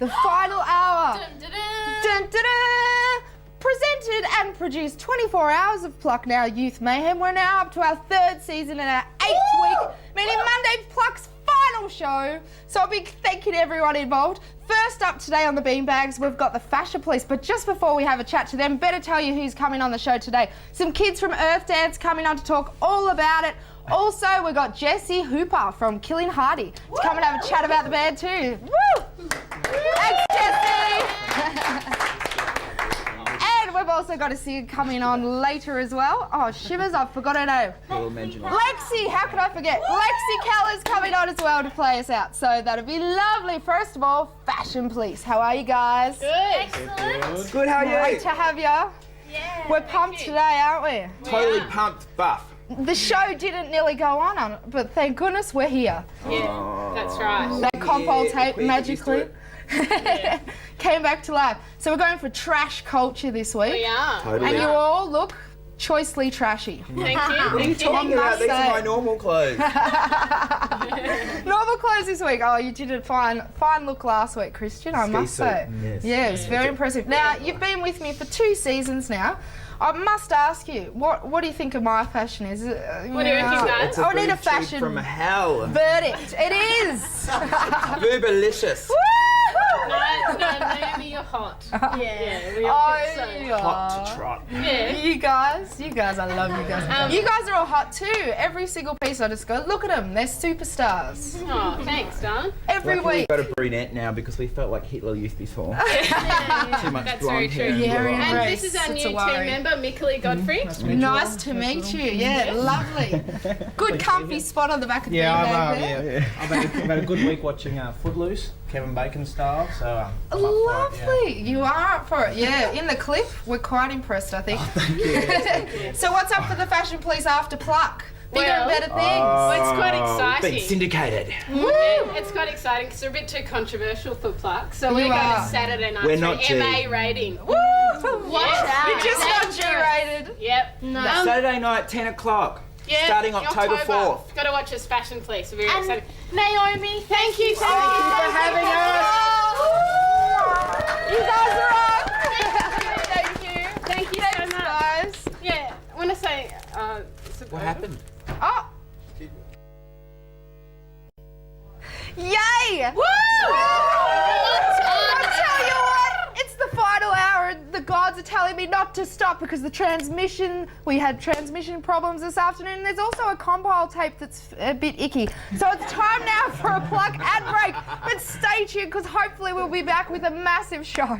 the final hour. Dun, dun, dun. Dun, dun, dun. Presented and produced 24 hours of Pluck Now Youth Mayhem. We're now up to our 3rd season and our 8th week, meaning Monday Pluck's final show. So a big thank you to everyone involved. First up today on the Beanbags, we've got the Fashion Police. But just before we have a chat to them, better tell you who's coming on the show today. Some kids from Earth Dance coming on to talk all about it. Also, we've got Jessie Hooper from Killing Hardy to come and have a chat about the band too. Woo! Thanks, Jessie! And we've also got a singer coming on later as well. Oh, shivers, I forgot her name. Lexi, how could I forget? Lexi Keller's coming on as well to play us out. So that'll be lovely. First of all, Fashion Police. How are you guys? Good. Excellent. Good, how are you? Great to have you. Yeah. We're pumped today, aren't we? Totally pumped buff. The show didn't nearly go on, but thank goodness we're here. Yeah, that's right. That compile tape we get used to magically came back to life. So we're going for trash culture this week. We are. Totally. And you all look choicely trashy. Thank you. What are you Thank you. talking about? These say. are my normal clothes. Normal clothes this week. Oh, you did a fine look last week, Christian, I must suit. say. Yes. Yeah, it was very impressive. Now, you've been with me for 2 seasons now. I must ask you, what do you think of my fashion? Is it? What do you reckon, guys? It's a I need a boob tube fashion from hell. verdict. It is. Boobalicious. Woo! No, Naomi, you're hot. Yeah, we all Oh, think you so. Hot are. to trot. Yeah. You guys, I love you guys. You guys are all hot too. Every single piece I just go, look at them, they're superstars. Oh, thanks, darling. Every Luckily week. we've got a brunette now because we felt like Hitler used before. Yeah, Too much that's blonde very hair. true. and Yeah, blue yeah. eyes. And Race, this is our it's new a team worry. member, Mikaeli Godfrey. Nice to meet you. Yeah, lovely. Good comfy spot on the back of the Yeah, beanbag there. I've had a good week watching Footloose, Kevin Bacon style, so I'm up for it, yeah. Lovely. You are up for it. Yeah, in the clip, we're quite impressed, I think. So what's up for the Fashion Police after Pluck? Bigger Well- and better things. Well, it's quite Been exciting. syndicated. Yeah, it's quite exciting because they're a bit too controversial for Pluck. So we're You going are. to Saturday night We're for not an G. MA rating. Woo! Yeah. You're just not G-rated. Yep. No. Saturday night, 10 o'clock. Yeah, Starting October 4th. Got to watch us Fashion Police. We're very excited. Naomi, thank you so Thank you much. for having us. You guys rock. Thank you. Thank you so Thanks, much. guys. Yeah, I want to say. What happened? Oh. Yay! Woo! I tell you what, it's the final hour and the gods are telling me not to stop because we had transmission problems this afternoon. There's also a compile tape that's a bit icky. So it's time now for a Pluck ad break. But stay tuned because hopefully we'll be back with a massive show.